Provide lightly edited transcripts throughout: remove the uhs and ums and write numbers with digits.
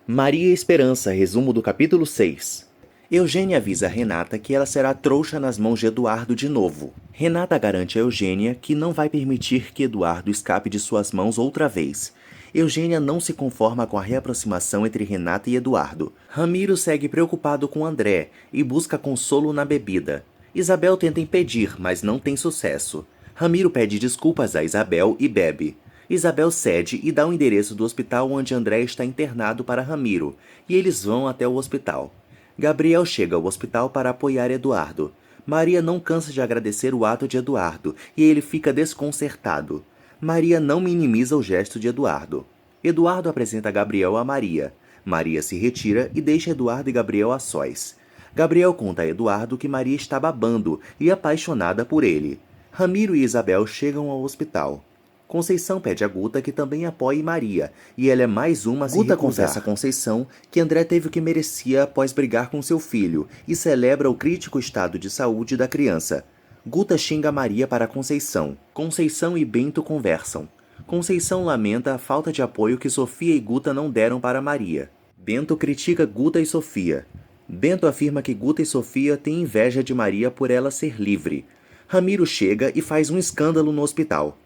Maria Esperança, resumo do capítulo 6. Eugênia avisa a Renata que ela será trouxa nas mãos de Eduardo de novo. Renata garante a Eugênia que não vai permitir que Eduardo escape de suas mãos outra vez. Eugênia não se conforma com a reaproximação entre Renata e Eduardo. Ramiro segue preocupado com André e busca consolo na bebida. Isabel tenta impedir, mas não tem sucesso. Ramiro pede desculpas a Isabel e bebe. Isabel cede e dá o endereço do hospital onde André está internado para Ramiro, e eles vão até o hospital. Gabriel chega ao hospital para apoiar Eduardo. Maria não cansa de agradecer o ato de Eduardo, e ele fica desconcertado. Maria não minimiza o gesto de Eduardo. Eduardo apresenta Gabriel a Maria. Maria se retira e deixa Eduardo e Gabriel a sós. Gabriel conta a Eduardo que Maria está babando e apaixonada por ele. Ramiro e Isabel chegam ao hospital. Conceição pede a Guta que também apoie Maria, e ela é mais uma a se recusar. Guta confessa a Conceição que André teve o que merecia após brigar com seu filho, e celebra o crítico estado de saúde da criança. Guta xinga Maria para Conceição. Conceição e Bento conversam. Conceição lamenta a falta de apoio que Sofia e Guta não deram para Maria. Bento critica Guta e Sofia. Bento afirma que Guta e Sofia têm inveja de Maria por ela ser livre. Ramiro chega e faz um escândalo no hospital.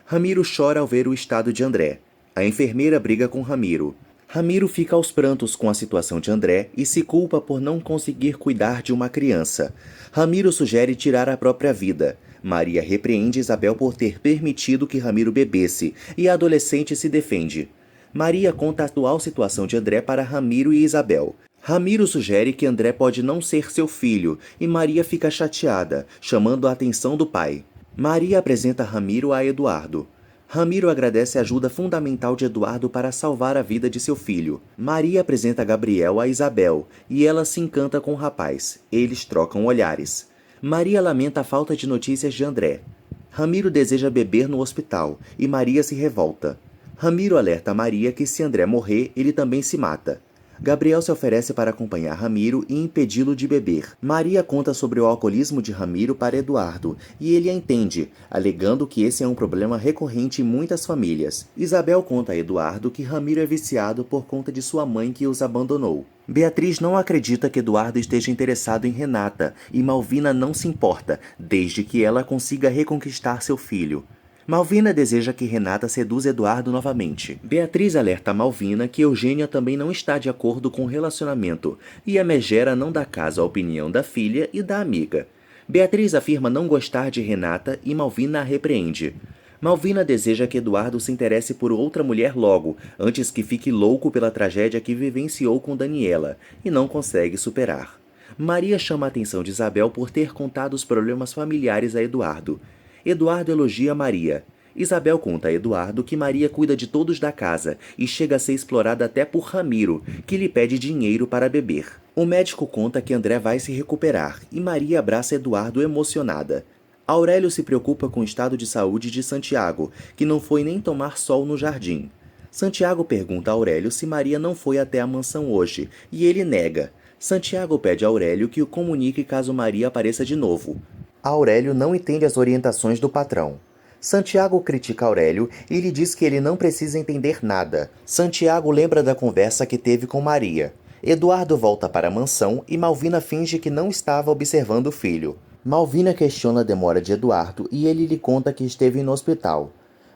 Ramiro chora ao ver o estado de André. A enfermeira briga com Ramiro. Ramiro fica aos prantos com a situação de André e se culpa por não conseguir cuidar de uma criança. Ramiro sugere tirar a própria vida. Maria repreende Isabel por ter permitido que Ramiro bebesse, e a adolescente se defende. Maria conta a atual situação de André para Ramiro e Isabel. Ramiro sugere que André pode não ser seu filho, e Maria fica chateada, chamando a atenção do pai. Maria apresenta Ramiro a Eduardo. Ramiro agradece a ajuda fundamental de Eduardo para salvar a vida de seu filho. Maria apresenta Gabriel a Isabel, e ela se encanta com o rapaz. Eles trocam olhares. Maria lamenta a falta de notícias de André. Ramiro deseja beber no hospital, e Maria se revolta. Ramiro alerta a Maria que se André morrer, ele também se mata. Gabriel se oferece para acompanhar Ramiro e impedi-lo de beber. Maria conta sobre o alcoolismo de Ramiro para Eduardo, e ele a entende, alegando que esse é um problema recorrente em muitas famílias. Isabel conta a Eduardo que Ramiro é viciado por conta de sua mãe que os abandonou. Beatriz não acredita que Eduardo esteja interessado em Renata, e Malvina não se importa, desde que ela consiga reconquistar seu filho. Malvina deseja que Renata seduza Eduardo novamente. Beatriz alerta a Malvina que Eugênia também não está de acordo com o relacionamento, e a megera não dá caso à opinião da filha e da amiga. Beatriz afirma não gostar de Renata e Malvina a repreende. Malvina deseja que Eduardo se interesse por outra mulher logo, antes que fique louco pela tragédia que vivenciou com Daniela, e não consegue superar. Maria chama a atenção de Isabel por ter contado os problemas familiares a Eduardo. Eduardo elogia Maria. Isabel conta a Eduardo que Maria cuida de todos da casa e chega a ser explorada até por Ramiro, que lhe pede dinheiro para beber. O médico conta que André vai se recuperar e Maria abraça Eduardo emocionada. Aurélio se preocupa com o estado de saúde de Santiago, que não foi nem tomar sol no jardim. Santiago pergunta a Aurélio se Maria não foi até a mansão hoje, e ele nega. Santiago pede a Aurélio que o comunique caso Maria apareça de novo. Aurélio não entende as orientações do patrão. Santiago critica Aurélio e lhe diz que ele não precisa entender nada. Santiago lembra da conversa que teve com Maria. Eduardo volta para a mansão e Malvina finge que não estava observando o filho. Malvina questiona a demora de Eduardo e ele lhe conta que esteve no hospital.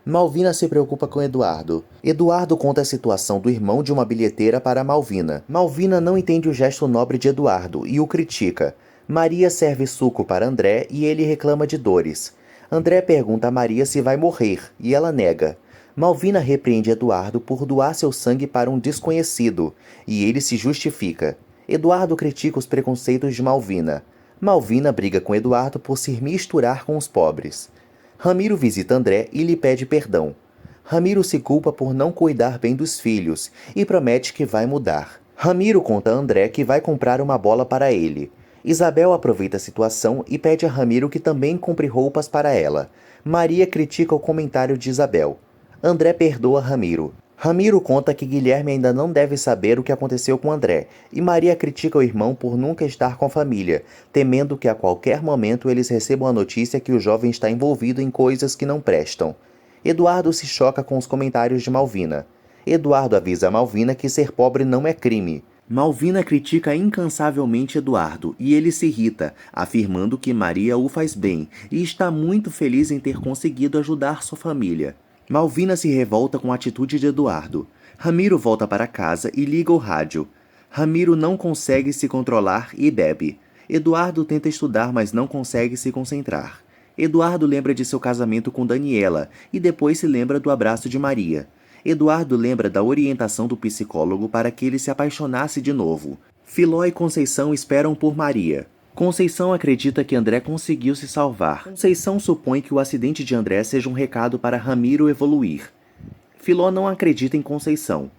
Malvina se preocupa com Eduardo. Eduardo conta a situação do irmão de uma bilheteira para Malvina. Malvina não entende o gesto nobre de Eduardo e o critica. Maria serve suco para André e ele reclama de dores. André pergunta a Maria se vai morrer, e ela nega. Malvina repreende Eduardo por doar seu sangue para um desconhecido, e ele se justifica. Eduardo critica os preconceitos de Malvina. Malvina briga com Eduardo por se misturar com os pobres. Ramiro visita André e lhe pede perdão. Ramiro se culpa por não cuidar bem dos filhos, e promete que vai mudar. Ramiro conta a André que vai comprar uma bola para ele. Isabel aproveita a situação e pede a Ramiro que também compre roupas para ela. Maria critica o comentário de Isabel. André perdoa Ramiro. Ramiro conta que Guilherme ainda não deve saber o que aconteceu com André, e Maria critica o irmão por nunca estar com a família, temendo que a qualquer momento eles recebam a notícia que o jovem está envolvido em coisas que não prestam. Eduardo se choca com os comentários de Malvina. Eduardo avisa Malvina que ser pobre não é crime. Malvina critica incansavelmente Eduardo e ele se irrita, afirmando que Maria o faz bem e está muito feliz em ter conseguido ajudar sua família. Malvina se revolta com a atitude de Eduardo. Ramiro volta para casa e liga o rádio. Ramiro não consegue se controlar e bebe. Eduardo tenta estudar, mas não consegue se concentrar. Eduardo lembra de seu casamento com Daniela e depois se lembra do abraço de Maria. Eduardo lembra da orientação do psicólogo para que ele se apaixonasse de novo. Filó e Conceição esperam por Maria. Conceição acredita que André conseguiu se salvar. Conceição supõe que o acidente de André seja um recado para Ramiro evoluir. Filó não acredita em Conceição.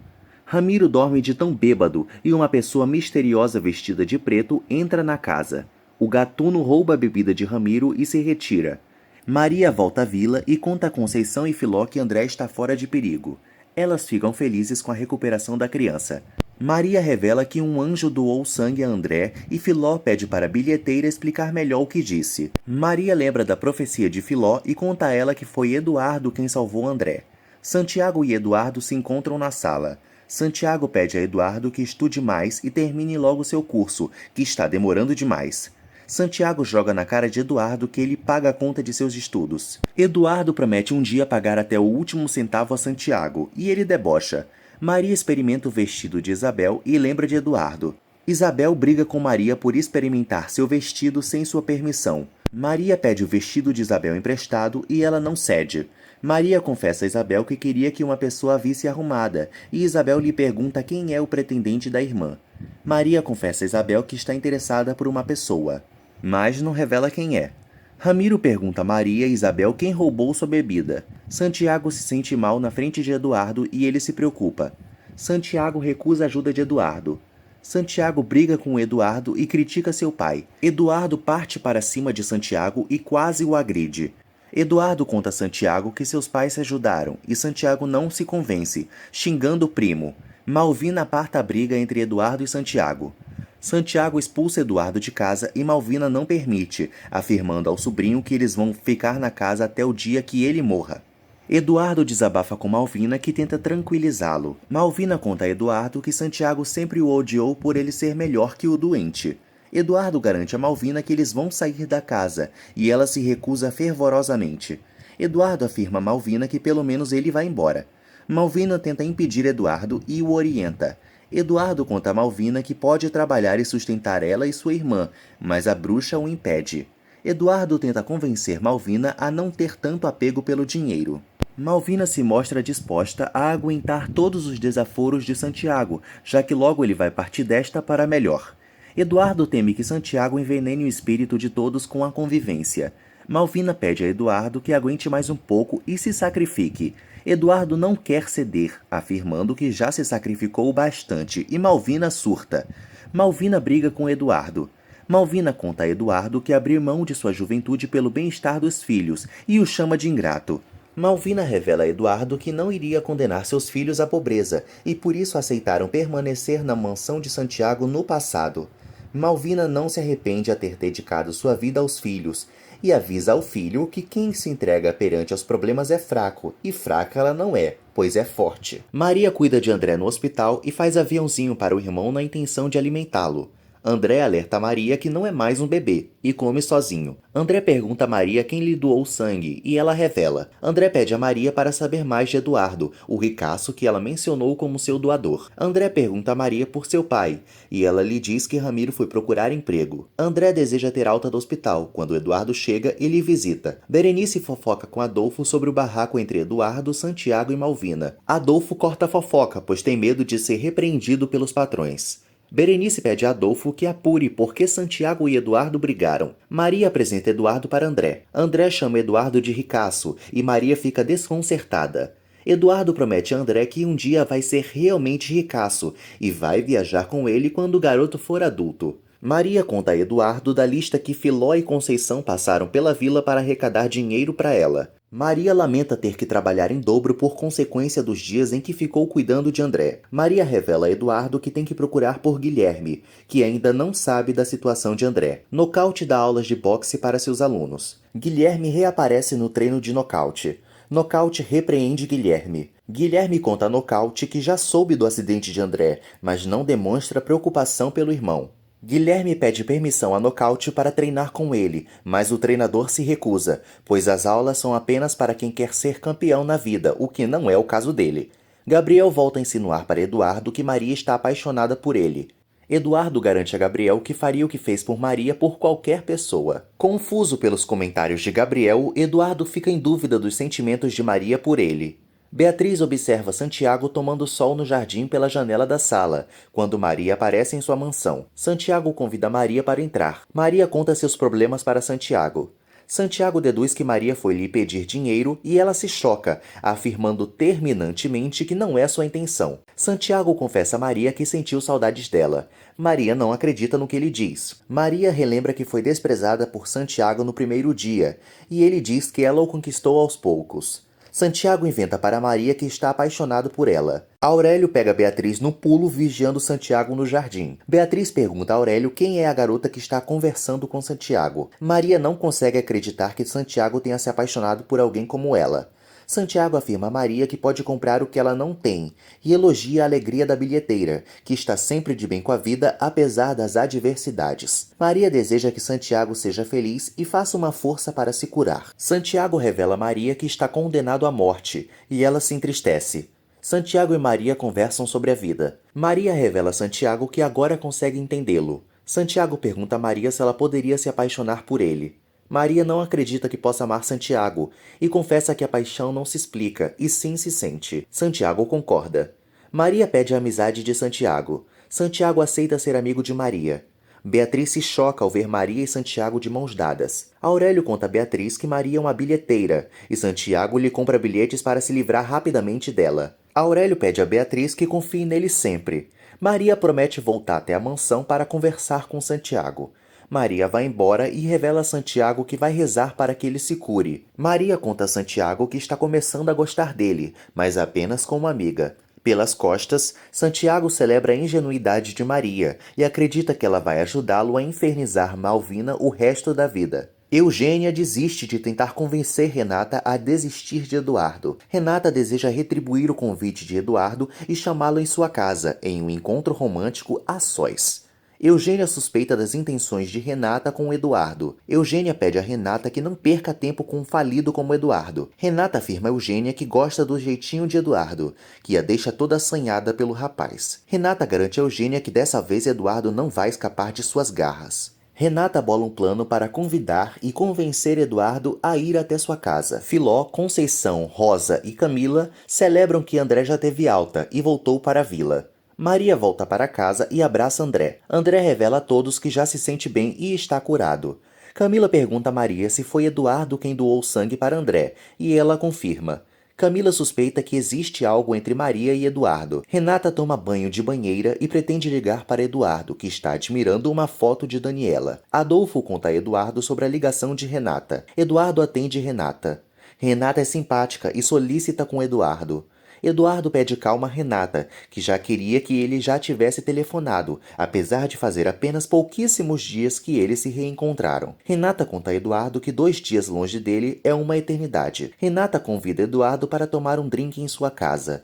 Ramiro dorme de tão bêbado e uma pessoa misteriosa vestida de preto entra na casa. O gatuno rouba a bebida de Ramiro e se retira. Maria volta à vila e conta a Conceição e Filó que André está fora de perigo. Elas ficam felizes com a recuperação da criança. Maria revela que um anjo doou sangue a André e Filó pede para a bilheteira explicar melhor o que disse. Maria lembra da profecia de Filó e conta a ela que foi Eduardo quem salvou André. Santiago e Eduardo se encontram na sala. Santiago pede a Eduardo que estude mais e termine logo seu curso, que está demorando demais. Santiago joga na cara de Eduardo que ele paga a conta de seus estudos. Eduardo promete um dia pagar até o último centavo a Santiago, e ele debocha. Maria experimenta o vestido de Isabel e lembra de Eduardo. Isabel briga com Maria por experimentar seu vestido sem sua permissão. Maria pede o vestido de Isabel emprestado e ela não cede. Maria confessa a Isabel que queria que uma pessoa a visse arrumada, e Isabel lhe pergunta quem é o pretendente da irmã. Maria confessa a Isabel que está interessada por uma pessoa, mas não revela quem é. Ramiro pergunta a Maria e Isabel quem roubou sua bebida. Santiago se sente mal na frente de Eduardo e ele se preocupa. Santiago recusa a ajuda de Eduardo. Santiago briga com Eduardo e critica seu pai. Eduardo parte para cima de Santiago e quase o agride. Eduardo conta a Santiago que seus pais se ajudaram e Santiago não se convence, xingando o primo. Malvina aparta a briga entre Eduardo e Santiago. Santiago expulsa Eduardo de casa e Malvina não permite, afirmando ao sobrinho que eles vão ficar na casa até o dia que ele morra. Eduardo desabafa com Malvina, que tenta tranquilizá-lo. Malvina conta a Eduardo que Santiago sempre o odiou por ele ser melhor que o doente. Eduardo garante a Malvina que eles vão sair da casa, e ela se recusa fervorosamente. Eduardo afirma a Malvina que pelo menos ele vai embora. Malvina tenta impedir Eduardo e o orienta. Eduardo conta a Malvina que pode trabalhar e sustentar ela e sua irmã, mas a bruxa o impede. Eduardo tenta convencer Malvina a não ter tanto apego pelo dinheiro. Malvina se mostra disposta a aguentar todos os desaforos de Santiago, já que logo ele vai partir desta para melhor. Eduardo teme que Santiago envenene o espírito de todos com a convivência. Malvina pede a Eduardo que aguente mais um pouco e se sacrifique. Eduardo não quer ceder, afirmando que já se sacrificou bastante, e Malvina surta. Malvina briga com Eduardo. Malvina conta a Eduardo que abriu mão de sua juventude pelo bem-estar dos filhos e o chama de ingrato. Malvina revela a Eduardo que não iria condenar seus filhos à pobreza e por isso aceitaram permanecer na mansão de Santiago no passado. Malvina não se arrepende a ter dedicado sua vida aos filhos e avisa ao filho que quem se entrega perante aos problemas é fraco, e fraca ela não é, pois é forte. Maria cuida de André no hospital e faz aviãozinho para o irmão na intenção de alimentá-lo. André alerta Maria que não é mais um bebê e come sozinho. André pergunta a Maria quem lhe doou sangue e ela revela. André pede a Maria para saber mais de Eduardo, o ricaço que ela mencionou como seu doador. André pergunta a Maria por seu pai e ela lhe diz que Ramiro foi procurar emprego. André deseja ter alta do hospital quando Eduardo chega e lhe visita. Berenice fofoca com Adolfo sobre o barraco entre Eduardo, Santiago e Malvina. Adolfo corta a fofoca, pois tem medo de ser repreendido pelos patrões. Berenice pede a Adolfo que apure por que Santiago e Eduardo brigaram. Maria apresenta Eduardo para André. André chama Eduardo de ricaço e Maria fica desconcertada. Eduardo promete a André que um dia vai ser realmente ricaço e vai viajar com ele quando o garoto for adulto. Maria conta a Eduardo da lista que Filó e Conceição passaram pela vila para arrecadar dinheiro para ela. Maria lamenta ter que trabalhar em dobro por consequência dos dias em que ficou cuidando de André. Maria revela a Eduardo que tem que procurar por Guilherme, que ainda não sabe da situação de André. Nocaute dá aulas de boxe para seus alunos. Guilherme reaparece no treino de nocaute. Nocaute repreende Guilherme. Guilherme conta a Nocaute que já soube do acidente de André, mas não demonstra preocupação pelo irmão. Guilherme pede permissão a Nocaute para treinar com ele, mas o treinador se recusa, pois as aulas são apenas para quem quer ser campeão na vida, o que não é o caso dele. Gabriel volta a insinuar para Eduardo que Maria está apaixonada por ele. Eduardo garante a Gabriel que faria o que fez por Maria por qualquer pessoa. Confuso pelos comentários de Gabriel, Eduardo fica em dúvida dos sentimentos de Maria por ele. Beatriz observa Santiago tomando sol no jardim pela janela da sala, quando Maria aparece em sua mansão. Santiago convida Maria para entrar. Maria conta seus problemas para Santiago. Santiago deduz que Maria foi lhe pedir dinheiro e ela se choca, afirmando terminantemente que não é sua intenção. Santiago confessa a Maria que sentiu saudades dela. Maria não acredita no que ele diz. Maria relembra que foi desprezada por Santiago no primeiro dia, e ele diz que ela o conquistou aos poucos. Santiago inventa para Maria que está apaixonado por ela. Aurélio pega Beatriz no pulo vigiando Santiago no jardim. Beatriz pergunta a Aurélio quem é a garota que está conversando com Santiago. Maria não consegue acreditar que Santiago tenha se apaixonado por alguém como ela. Santiago afirma a Maria que pode comprar o que ela não tem e elogia a alegria da bilheteira, que está sempre de bem com a vida apesar das adversidades. Maria deseja que Santiago seja feliz e faça uma força para se curar. Santiago revela a Maria que está condenado à morte e ela se entristece. Santiago e Maria conversam sobre a vida. Maria revela a Santiago que agora consegue entendê-lo. Santiago pergunta a Maria se ela poderia se apaixonar por ele. Maria não acredita que possa amar Santiago e confessa que a paixão não se explica, e sim se sente. Santiago concorda. Maria pede a amizade de Santiago. Santiago aceita ser amigo de Maria. Beatriz se choca ao ver Maria e Santiago de mãos dadas. Aurélio conta a Beatriz que Maria é uma bilheteira e Santiago lhe compra bilhetes para se livrar rapidamente dela. Aurélio pede a Beatriz que confie nele sempre. Maria promete voltar até a mansão para conversar com Santiago. Maria vai embora e revela a Santiago que vai rezar para que ele se cure. Maria conta a Santiago que está começando a gostar dele, mas apenas como amiga. Pelas costas, Santiago celebra a ingenuidade de Maria e acredita que ela vai ajudá-lo a infernizar Malvina o resto da vida. Eugênia desiste de tentar convencer Renata a desistir de Eduardo. Renata deseja retribuir o convite de Eduardo e chamá-lo em sua casa, em um encontro romântico a sós. Eugênia suspeita das intenções de Renata com Eduardo. Eugênia pede a Renata que não perca tempo com um falido como Eduardo. Renata afirma a Eugênia que gosta do jeitinho de Eduardo, que a deixa toda assanhada pelo rapaz. Renata garante a Eugênia que dessa vez Eduardo não vai escapar de suas garras. Renata bola um plano para convidar e convencer Eduardo a ir até sua casa. Filó, Conceição, Rosa e Camila celebram que André já teve alta e voltou para a vila. Maria volta para casa e abraça André. André revela a todos que já se sente bem e está curado. Camila pergunta a Maria se foi Eduardo quem doou sangue para André, e ela confirma. Camila suspeita que existe algo entre Maria e Eduardo. Renata toma banho de banheira e pretende ligar para Eduardo, que está admirando uma foto de Daniela. Adolfo conta a Eduardo sobre a ligação de Renata. Eduardo atende Renata. Renata é simpática e solícita com Eduardo. Eduardo pede calma a Renata, que já queria que ele já tivesse telefonado, apesar de fazer apenas pouquíssimos dias que eles se reencontraram. Renata conta a Eduardo que 2 dias longe dele é uma eternidade. Renata convida Eduardo para tomar um drink em sua casa.